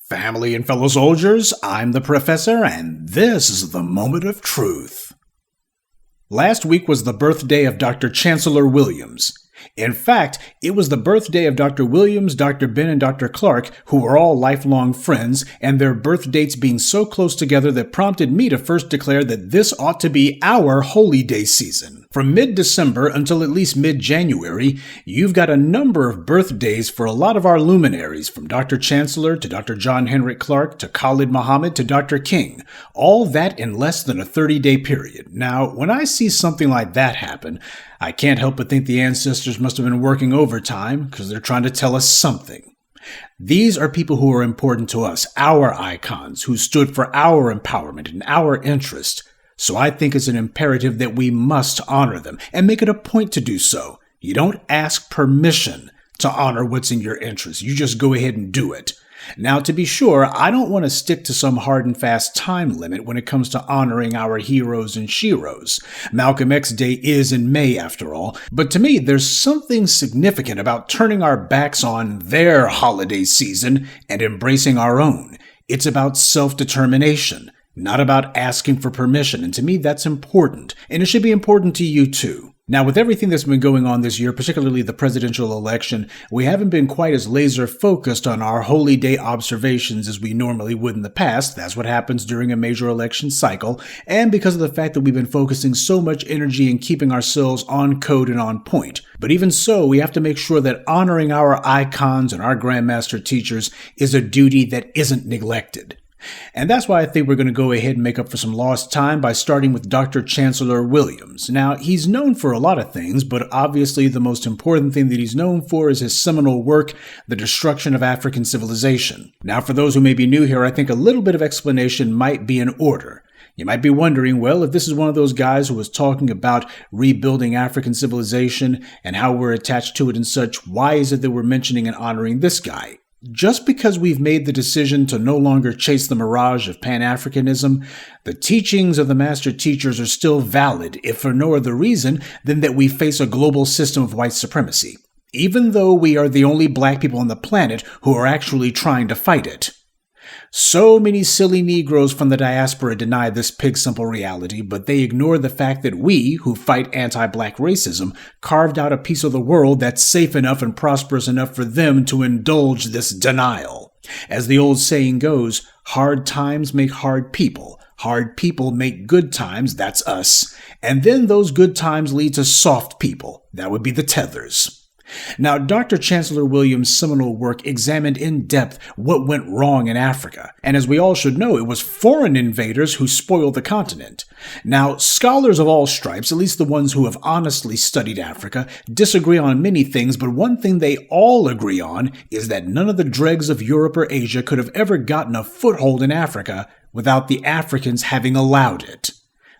Family and fellow soldiers, I'm the Professor, and this is the Moment of Truth. Last week was the birthday of Dr. Chancellor Williams. In fact, it was the birthday of Dr. Williams, Dr. Ben, and Dr. Clark, who were all lifelong friends, and their birth dates being so close together that prompted me to first declare that this ought to be our holy day season. From mid-December until at least mid-January, you've got a number of birthdays for a lot of our luminaries, from Dr. Chancellor to Dr. John Henry Clark to Khalid Muhammad to Dr. King. All that in less than a 30-day period. Now, when I see something like that happen, I can't help but think the ancestors must have been working overtime because they're trying to tell us something. These are people who are important to us, our icons, who stood for our empowerment and our interest. So I think it's an imperative that we must honor them and make it a point to do so. You don't ask permission to honor what's in your interest. You just go ahead and do it. Now, to be sure, I don't want to stick to some hard and fast time limit when it comes to honoring our heroes and sheroes. Malcolm X Day is in May, after all, but to me, there's something significant about turning our backs on their holiday season and embracing our own. It's about self-determination, not about asking for permission, and to me, that's important, and it should be important to you too. Now, with everything that's been going on this year, particularly the presidential election, we haven't been quite as laser-focused on our holy day observations as we normally would in the past. That's what happens during a major election cycle, and because of the fact that we've been focusing so much energy in keeping ourselves on code and on point. But even so, we have to make sure that honoring our icons and our grandmaster teachers is a duty that isn't neglected. And that's why I think we're going to go ahead and make up for some lost time by starting with Dr. Chancellor Williams. Now, he's known for a lot of things, but obviously the most important thing that he's known for is his seminal work, The Destruction of African Civilization. Now, for those who may be new here, I think a little bit of explanation might be in order. You might be wondering, well, if this is one of those guys who was talking about rebuilding African civilization and how we're attached to it and such, why is it that we're mentioning and honoring this guy? Just because we've made the decision to no longer chase the mirage of Pan-Africanism, the teachings of the master teachers are still valid, if for no other reason than that we face a global system of white supremacy, even though we are the only black people on the planet who are actually trying to fight it. So many silly Negroes from the diaspora deny this pig-simple reality, but they ignore the fact that we, who fight anti-black racism, carved out a piece of the world that's safe enough and prosperous enough for them to indulge this denial. As the old saying goes, hard times make hard people. Hard people make good times, that's us. And then those good times lead to soft people. That would be the tethers. Now, Dr. Chancellor Williams' seminal work examined in depth what went wrong in Africa, and as we all should know, it was foreign invaders who spoiled the continent. Now, scholars of all stripes, at least the ones who have honestly studied Africa, disagree on many things, but one thing they all agree on is that none of the dregs of Europe or Asia could have ever gotten a foothold in Africa without the Africans having allowed it.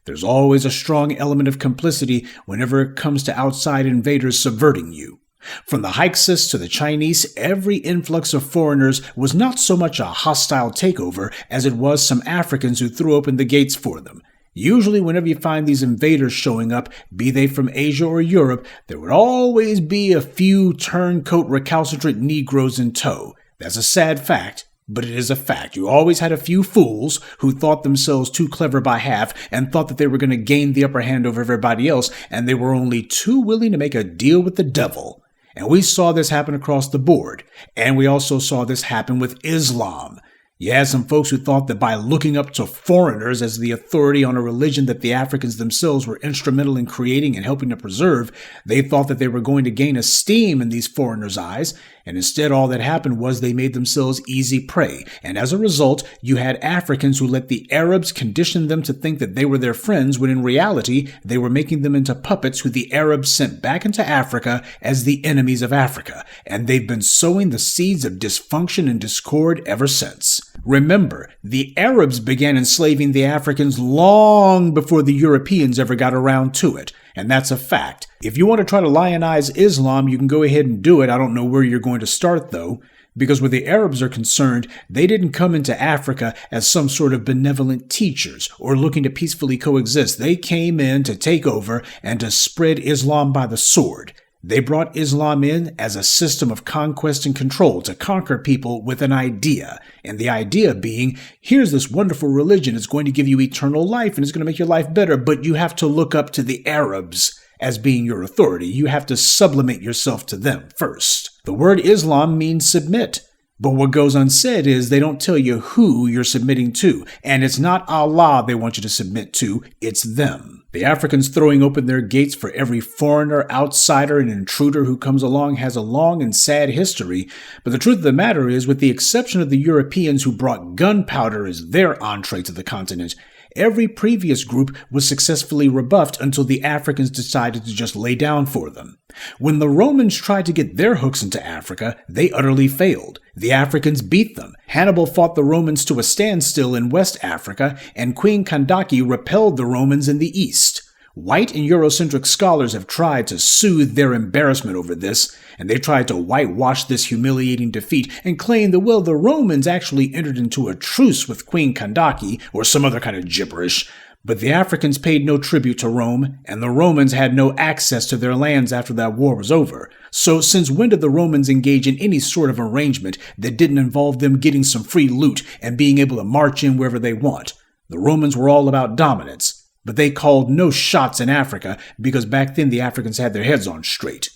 There's always a strong element of complicity whenever it comes to outside invaders subverting you. From the Hyksos to the Chinese, every influx of foreigners was not so much a hostile takeover as it was some Africans who threw open the gates for them. Usually whenever you find these invaders showing up, be they from Asia or Europe, there would always be a few turncoat recalcitrant Negroes in tow. That's a sad fact, but it is a fact. You always had a few fools who thought themselves too clever by half and thought that they were going to gain the upper hand over everybody else, and they were only too willing to make a deal with the devil. And we saw this happen across the board. And we also saw this happen with Islam. You had some folks who thought that by looking up to foreigners as the authority on a religion that the Africans themselves were instrumental in creating and helping to preserve, they thought that they were going to gain esteem in these foreigners' eyes, and instead all that happened was they made themselves easy prey. And as a result, you had Africans who let the Arabs condition them to think that they were their friends, when in reality, they were making them into puppets who the Arabs sent back into Africa as the enemies of Africa. And they've been sowing the seeds of dysfunction and discord ever since. Remember, the Arabs began enslaving the Africans long before the Europeans ever got around to it, and that's a fact. If you want to try to lionize Islam, you can go ahead and do it. I don't know where you're going to start, though, because where the Arabs are concerned, they didn't come into Africa as some sort of benevolent teachers or looking to peacefully coexist. They came in to take over and to spread Islam by the sword. They brought Islam in as a system of conquest and control to conquer people with an idea. And the idea being, here's this wonderful religion. It's going to give you eternal life and it's going to make your life better. But you have to look up to the Arabs as being your authority. You have to sublimate yourself to them first. The word Islam means submit. But what goes unsaid is they don't tell you who you're submitting to. And it's not Allah they want you to submit to, it's them. The Africans throwing open their gates for every foreigner, outsider, and intruder who comes along has a long and sad history. But the truth of the matter is, with the exception of the Europeans who brought gunpowder as their entree to the continent, every previous group was successfully rebuffed until the Africans decided to just lay down for them. When the Romans tried to get their hooks into Africa, they utterly failed. The Africans beat them. Hannibal fought the Romans to a standstill in West Africa, and Queen Kandake repelled the Romans in the East. White and Eurocentric scholars have tried to soothe their embarrassment over this, and they tried to whitewash this humiliating defeat and claim that, well, the Romans actually entered into a truce with Queen Kandake, or some other kind of gibberish. But the Africans paid no tribute to Rome, and the Romans had no access to their lands after that war was over. So since when did the Romans engage in any sort of arrangement that didn't involve them getting some free loot and being able to march in wherever they want? The Romans were all about dominance, but they called no shots in Africa because back then the Africans had their heads on straight.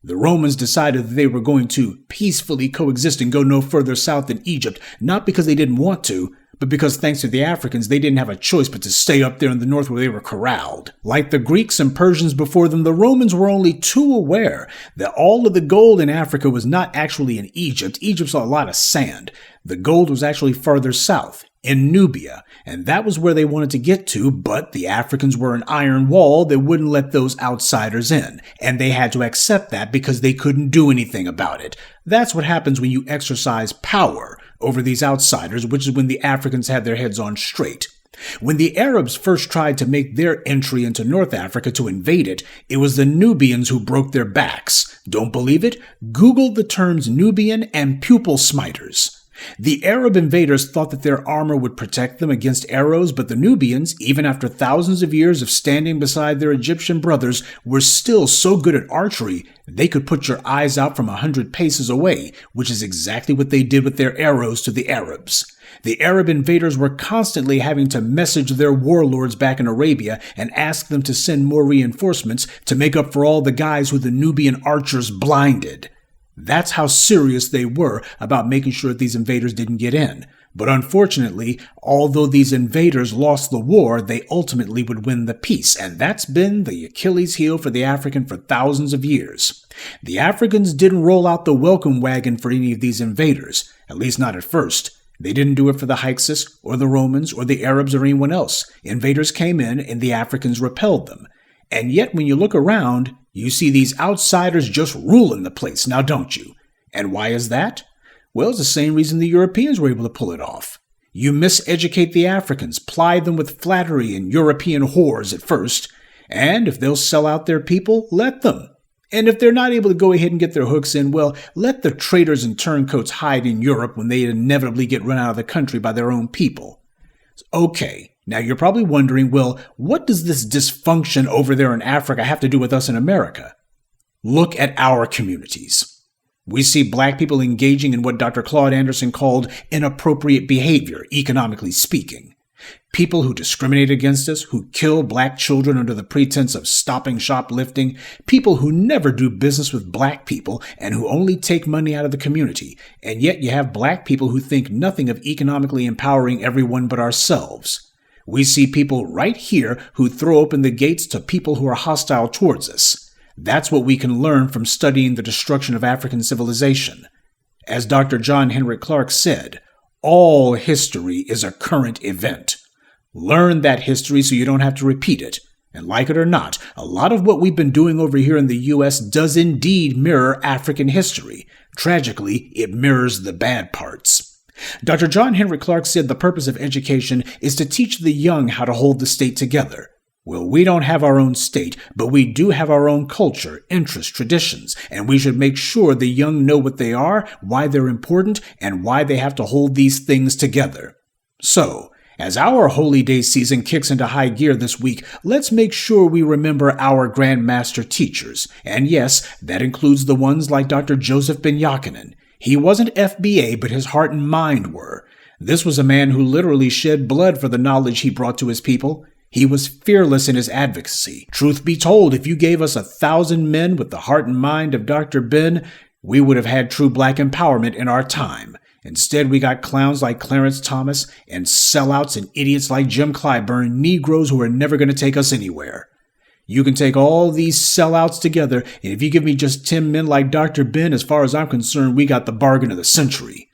The Romans decided that they were going to peacefully coexist and go no further south than Egypt, not because they didn't want to, but because thanks to the Africans, they didn't have a choice but to stay up there in the north where they were corralled. Like the Greeks and Persians before them, the Romans were only too aware that all of the gold in Africa was not actually in Egypt. Egypt saw a lot of sand. The gold was actually farther south, in Nubia, and that was where they wanted to get to, but the Africans were an iron wall that wouldn't let those outsiders in, and they had to accept that because they couldn't do anything about it. That's what happens when you exercise power over these outsiders, which is when the Africans had their heads on straight. When the Arabs first tried to make their entry into North Africa to invade it, it was the Nubians who broke their backs. Don't believe it? Google the terms Nubian and pupil smiters. The Arab invaders thought that their armor would protect them against arrows, but the Nubians, even after thousands of years of standing beside their Egyptian brothers, were still so good at archery they could put your eyes out from 100 paces away, which is exactly what they did with their arrows to the Arabs. The Arab invaders were constantly having to message their warlords back in Arabia and ask them to send more reinforcements to make up for all the guys who the Nubian archers blinded. That's how serious they were about making sure that these invaders didn't get in. But unfortunately, although these invaders lost the war, they ultimately would win the peace, and that's been the Achilles heel for the African for thousands of years. The Africans didn't roll out the welcome wagon for any of these invaders, at least not at first. They didn't do it for the Hyksos, or the Romans, or the Arabs, or anyone else. Invaders came in, and the Africans repelled them. And yet, when you look around, you see these outsiders just ruling the place, now don't you? And why is that? Well, it's the same reason the Europeans were able to pull it off. You miseducate the Africans, ply them with flattery and European whores at first, and if they'll sell out their people, let them. And if they're not able to go ahead and get their hooks in, well, let the traitors and turncoats hide in Europe when they inevitably get run out of the country by their own people. Okay. Now, you're probably wondering, well, what does this dysfunction over there in Africa have to do with us in America? Look at our communities. We see black people engaging in what Dr. Claude Anderson called inappropriate behavior, economically speaking. People who discriminate against us, who kill black children under the pretense of stopping shoplifting, people who never do business with black people and who only take money out of the community. And yet you have black people who think nothing of economically empowering everyone but ourselves. We see people right here who throw open the gates to people who are hostile towards us. That's what we can learn from studying the destruction of African civilization. As Dr. John Henrik Clarke said, all history is a current event. Learn that history so you don't have to repeat it. And like it or not, a lot of what we've been doing over here in the U.S. does indeed mirror African history. Tragically, it mirrors the bad parts. Dr. John Henrik Clarke said the purpose of education is to teach the young how to hold the state together. Well, we don't have our own state, but we do have our own culture, interests, traditions, and we should make sure the young know what they are, why they're important, and why they have to hold these things together. So, As our Holy Day season kicks into high gear this week, let's make sure we remember our Grand Master teachers. And yes, that includes the ones like Dr. Joseph ben-Jochannan. He wasn't FBA, but his heart and mind were. This was a man who literally shed blood for the knowledge he brought to his people. He was fearless in his advocacy. Truth be told, if you gave us 1,000 men with the heart and mind of Dr. Ben, we would have had true black empowerment in our time. Instead, we got clowns like Clarence Thomas and sellouts and idiots like Jim Clyburn, Negroes who are never going to take us anywhere. You can take all these sellouts together, and if you give me just 10 men like Dr. Ben, as far as I'm concerned, we got the bargain of the century.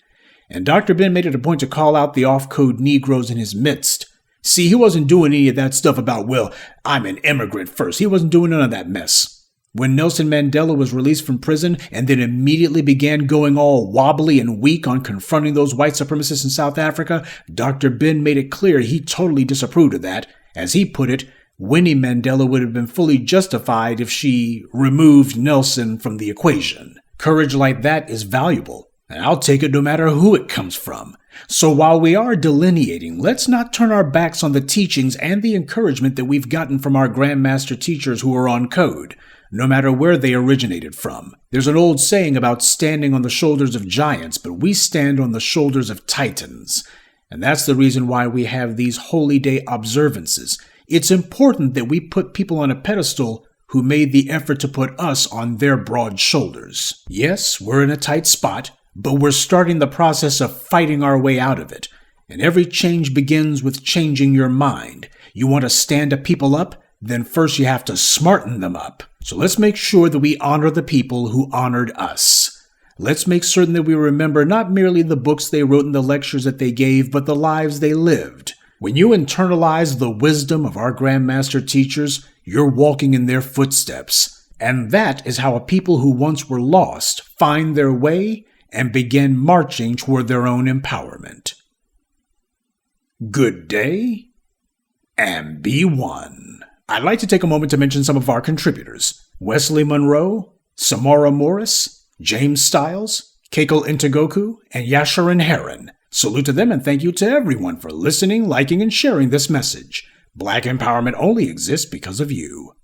And Dr. Ben made it a point to call out the off-code Negroes in his midst. See, he wasn't doing any of that stuff about, well, I'm an immigrant first. He wasn't doing none of that mess. When Nelson Mandela was released from prison and then immediately began going all wobbly and weak on confronting those white supremacists in South Africa, Dr. Ben made it clear he totally disapproved of that. As he put it, Winnie Mandela would have been fully justified if she removed Nelson from the equation. Courage like that is valuable, and I'll take it no matter who it comes from. So while we are delineating, let's not turn our backs on the teachings and the encouragement that we've gotten from our Grandmaster teachers who are on code, no matter where they originated from. There's an old saying about standing on the shoulders of giants, but we stand on the shoulders of titans. And that's the reason why we have these holy day observances. It's important that we put people on a pedestal who made the effort to put us on their broad shoulders. Yes, we're in a tight spot, but we're starting the process of fighting our way out of it. And every change begins with changing your mind. You want to stand a people up? Then first you have to smarten them up. So let's make sure that we honor the people who honored us. Let's make certain that we remember not merely the books they wrote and the lectures that they gave, but the lives they lived. When you internalize the wisdom of our Grandmaster teachers, you're walking in their footsteps. And that is how a people who once were lost find their way and begin marching toward their own empowerment. Good day, and be one. I'd like to take a moment to mention some of our contributors: Wesley Monroe, Samara Morris, James Stiles, Keiko Integoku, and Yasharan Heron. Salute to them and thank you to everyone for listening, liking, and sharing this message. Black empowerment only exists because of you.